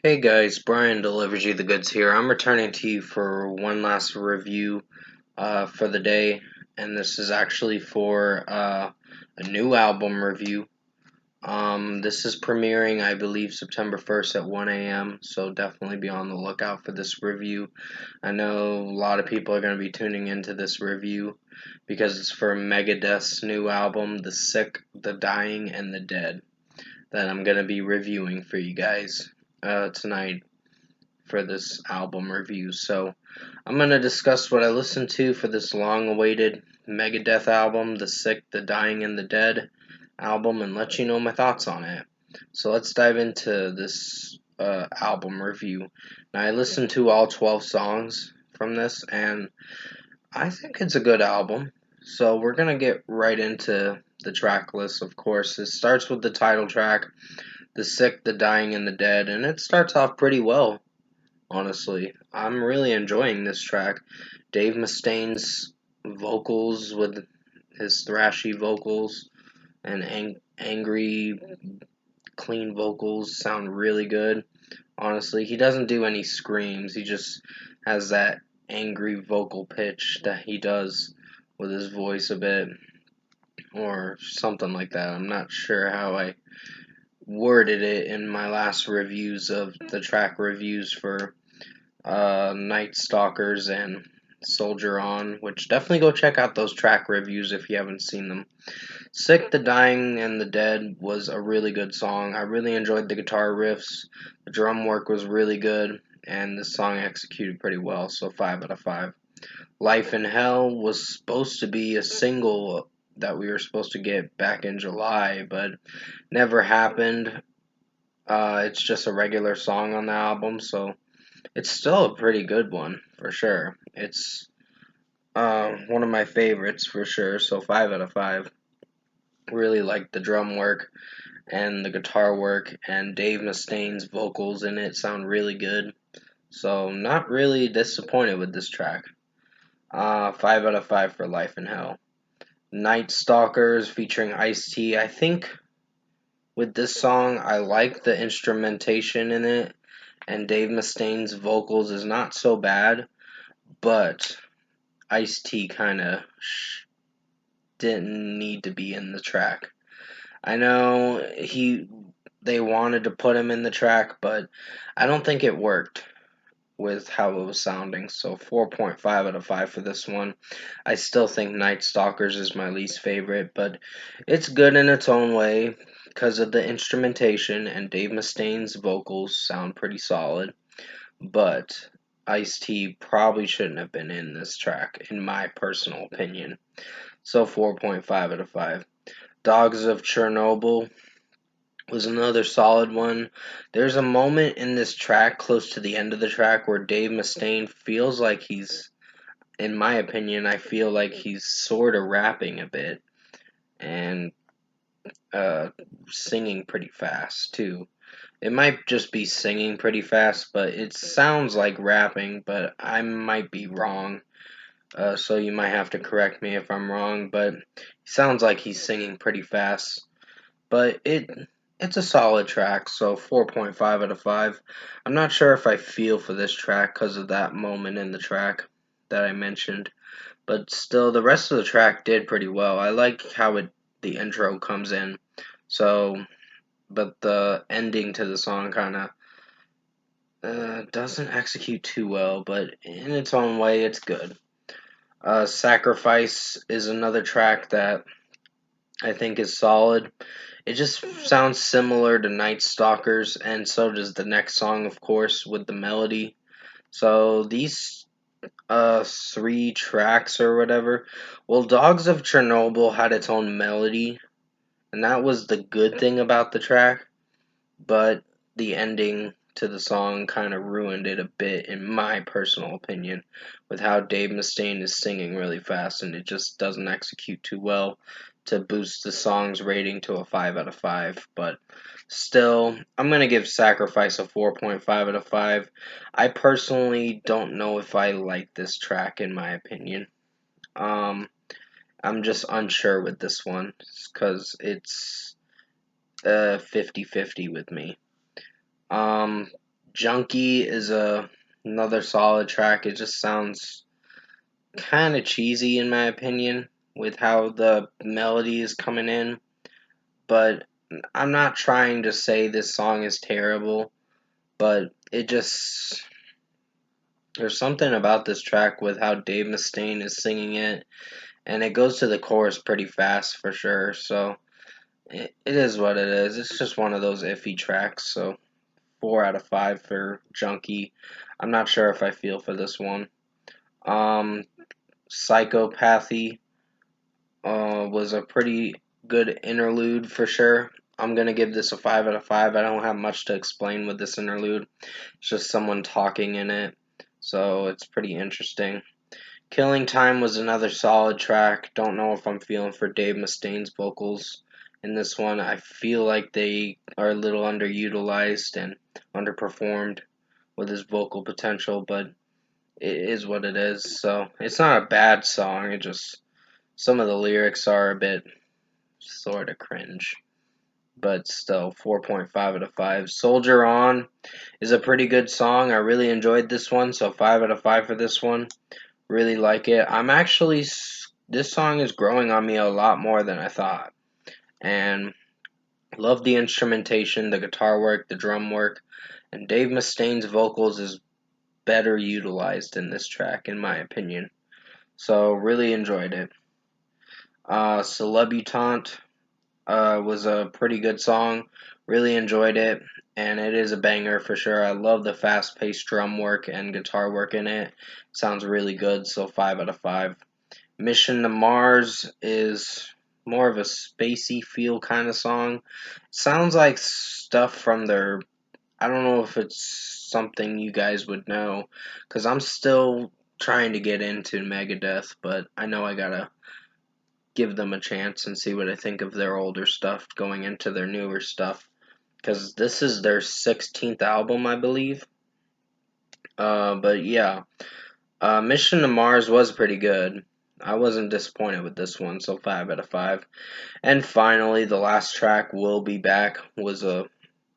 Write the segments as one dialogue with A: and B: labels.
A: Hey guys, Brian delivers you the goods here. I'm returning to you for one last review for the day, and this is actually for a new album review. This is premiering, I believe, September 1st at 1 a.m., so definitely be on the lookout for this review. I know a lot of people are going to be tuning into this review because it's for Megadeth's new album, The Sick, The Dying, and The Dead, that I'm going to be reviewing for you guys tonight for this album review. So I'm going to discuss what I listened to for this long-awaited Megadeth album, The Sick, The Dying, and The Dead album, and let you know my thoughts on it. So let's dive into this album review. Now, I listened to all 12 songs from this, and I think it's a good album. So we're going to get right into the track list, of course. It starts with the title track, The Sick, The Dying, and The Dead, and it starts off pretty well. Honestly, I'm really enjoying this track. Dave Mustaine's vocals with his thrashy vocals and angry, clean vocals sound really good. Honestly, he doesn't do any screams. He just has that angry vocal pitch that he does with his voice a bit or something like that. I'm not sure how I worded it in my last reviews of the track reviews for Night Stalkers and Soldier On, which definitely go check out those track reviews if you haven't seen them. Sick, the Dying, and the Dead was a really good song. I really enjoyed the guitar riffs. The drum work was really good, and the song executed pretty well, so 5 out of 5. Life in Hell was supposed to be a single that we were supposed to get back in July, but never happened. It's just a regular song on the album, so it's still a pretty good one, for sure. It's one of my favorites, for sure, so 5 out of 5. Really like the drum work and the guitar work, and Dave Mustaine's vocals in it sound really good. So, not really disappointed with this track. 5 out of 5 for Life in Hell. Night Stalkers featuring Ice-T. I think with this song, I like the instrumentation in it, and Dave Mustaine's vocals is not so bad, but Ice-T kind of didn't need to be in the track. I know they wanted to put him in the track, but I don't think it worked with how it was sounding. So 4.5 out of 5 for this one. I still think Night Stalkers is my least favorite, but it's good in its own way because of the instrumentation, and Dave Mustaine's vocals sound pretty solid. But Ice-T probably shouldn't have been in this track, in my personal opinion. So 4.5 out of 5. Dogs of Chernobyl was another solid one. There's a moment in this track, close to the end of the track, where Dave Mustaine feels like in my opinion, I feel like he's sort of rapping a bit and singing pretty fast too. It might just be singing pretty fast, but it sounds like rapping, but I might be wrong. So you might have to correct me if I'm wrong, but it sounds like he's singing pretty fast. But it's a solid track, so 4.5 out of 5. I'm not sure if I feel for this track because of that moment in the track that I mentioned, but still, the rest of the track did pretty well. I like how the intro comes in, so but the ending to the song kind of doesn't execute too well, but in its own way, it's good. Sacrifice is another track that I think is solid. It just sounds similar to Night Stalkers, and so does the next song, of course, with the melody. So these three tracks or whatever. Well, Dogs of Chernobyl had its own melody, and that was the good thing about the track, but the ending to the song kind of ruined it a bit, in my personal opinion, with how Dave Mustaine is singing really fast, and it just doesn't execute too well to boost the song's rating to a 5 out of 5. But still, I'm going to give Sacrifice a 4.5 out of 5. I personally don't know if I like this track, in my opinion. I'm just unsure with this one because it's 50-50 with me. Um, Junkie is another solid track. It just sounds kind of cheesy in my opinion with how the melody is coming in, but I'm not trying to say this song is terrible, but it just there's something about this track with how Dave Mustaine is singing it, and it goes to the chorus pretty fast for sure. So it is what it is. It's just one of those iffy tracks. So 4 out of 5 for Junkie. I'm not sure if I feel for this one. Um, Psychopathy was a pretty good interlude for sure. I'm gonna give this a 5 out of 5. I don't have much to explain with this interlude. It's just someone talking in it, so it's pretty interesting. Killing Time was another solid track. Don't know if I'm feeling for Dave Mustaine's vocals in this one. I feel like they are a little underutilized and underperformed with his vocal potential, but it is what it is. So it's not a bad song. It just some of the lyrics are a bit sort of cringe, but still 4.5 out of 5. Soldier On is a pretty good song. I really enjoyed this one, so 5 out of 5 for this one. Really like it. This song is growing on me a lot more than I thought, and love the instrumentation, the guitar work, the drum work, and Dave Mustaine's vocals is better utilized in this track, in my opinion. So really enjoyed it. Celebutante was a pretty good song. Really enjoyed it, and it is a banger for sure. I love the fast-paced drum work and guitar work in it. Sounds really good, so 5 out of 5. Mission to Mars is more of a spacey feel kind of song. Sounds like stuff from their. I don't know if it's something you guys would know, because I'm still trying to get into Megadeth, but I know I gotta give them a chance and see what I think of their older stuff going into their newer stuff. Because this is their 16th album, I believe. But yeah, Mission to Mars was pretty good. I wasn't disappointed with this one, so 5 out of 5. And finally, the last track, Will Be Back, was a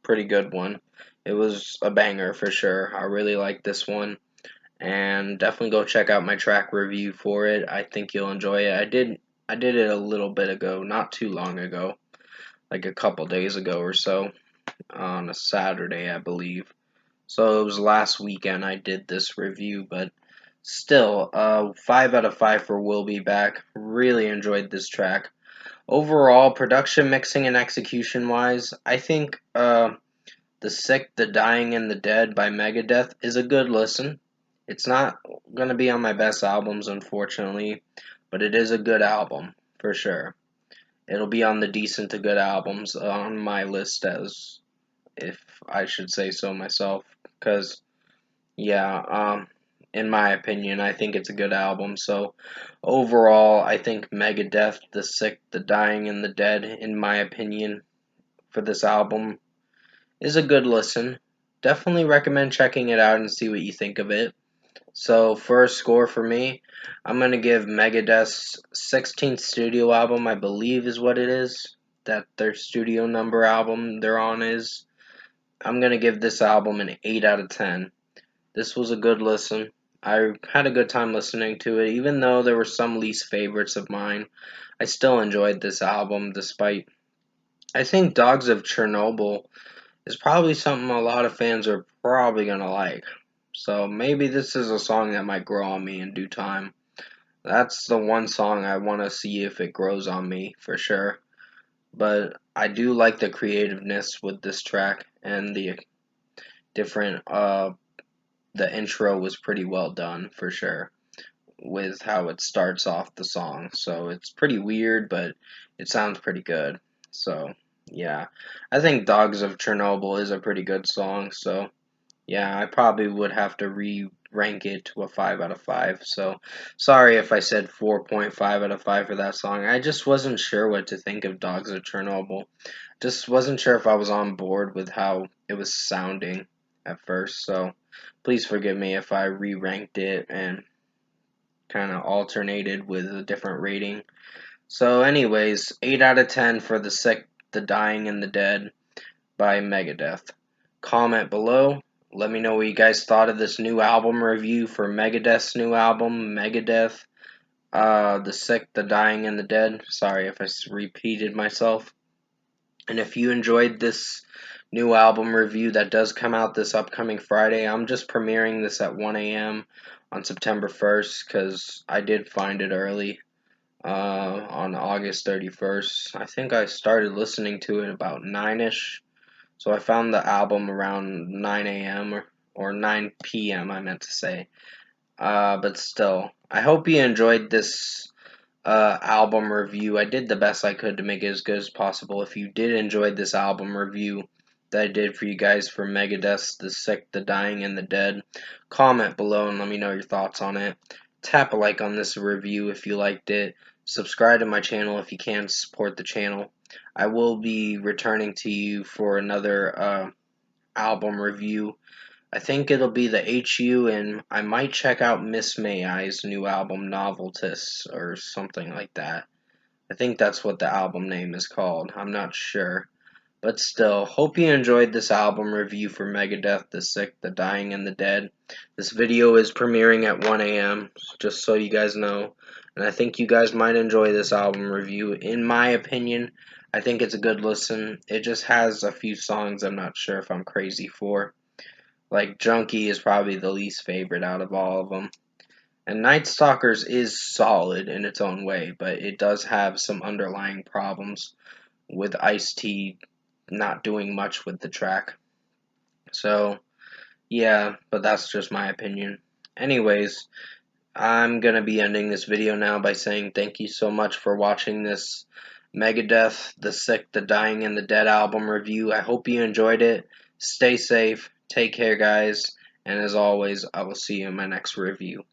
A: pretty good one. It was a banger for sure. I really liked this one, and definitely go check out my track review for it. I think you'll enjoy it. I did it a little bit ago, not too long ago, like a couple days ago or so, on a Saturday, I believe. So it was last weekend I did this review, but still, 5 out of 5 for Will Be Back. Really enjoyed this track. Overall, production, mixing, and execution wise, I think The Sick, the Dying, and the Dead by Megadeth is a good listen. It's not going to be on my best albums, unfortunately, but it is a good album, for sure. It'll be on the decent to good albums on my list, as if I should say so myself, because, yeah, in my opinion, I think it's a good album. So, overall, I think Megadeth, The Sick, the Dying, and the Dead, in my opinion, for this album, is a good listen. Definitely recommend checking it out and see what you think of it. So, for a score for me, I'm going to give Megadeth's 16th studio album, I believe is what it is, that their studio number album they're on is. I'm going to give this album an 8 out of 10. This was a good listen. I had a good time listening to it, even though there were some least favorites of mine. I still enjoyed this album despite. I think Dogs of Chernobyl is probably something a lot of fans are probably going to like. So maybe this is a song that might grow on me in due time. That's the one song I want to see if it grows on me for sure. But I do like the creativeness with this track and the different the intro was pretty well done for sure with how it starts off the song. So it's pretty weird, but it sounds pretty good. So yeah, I think Dogs of Chernobyl is a pretty good song. So yeah, I probably would have to re-rank it to a 5 out of 5. So sorry if I said 4.5 out of 5 for that song. I just wasn't sure what to think of Dogs of Chernobyl. Just wasn't sure if I was on board with how it was sounding at first. So please forgive me if I re-ranked it and kind of alternated with a different rating. So anyways, 8 out of 10 for The Sick, the Dying, and the Dead by Megadeth. Comment below, Let me know what you guys thought of this new album review for Megadeth's new album, Megadeth. The Sick, the Dying, and the Dead. Sorry if I repeated myself. And if you enjoyed this new album review that does come out this upcoming Friday, I'm just premiering this at 1 a.m. on September 1st because I did find it early on August 31st. I think I started listening to it about 9ish. So I found the album around 9 a.m. or 9 p.m. I meant to say. But still, I hope you enjoyed this album review. I did the best I could to make it as good as possible. If you did enjoy this album review that I did for you guys for Megadeth's The Sick, the Dying, and the Dead, comment below and let me know your thoughts on it. Tap a like on this review if you liked it. Subscribe to my channel if you can to support the channel. I will be returning to you for another album review. I think it'll be the HU, and I might check out Miss May I's new album, Noveltis, or something like that. I think that's what the album name is called. I'm not sure. But still, hope you enjoyed this album review for Megadeth, The Sick, the Dying, and the Dead. This video is premiering at 1 a.m., just so you guys know. And I think you guys might enjoy this album review. In my opinion, I think it's a good listen. It just has a few songs I'm not sure if I'm crazy for. Like, Junkie is probably the least favorite out of all of them. And Night Stalkers is solid in its own way, but it does have some underlying problems with Ice-T not doing much with the track. So, yeah, but that's just my opinion. Anyways, I'm going to be ending this video now by saying thank you so much for watching this Megadeth, The Sick, the Dying, and the Dead album review. I hope you enjoyed it. Stay safe. Take care, guys. And as always, I will see you in my next review.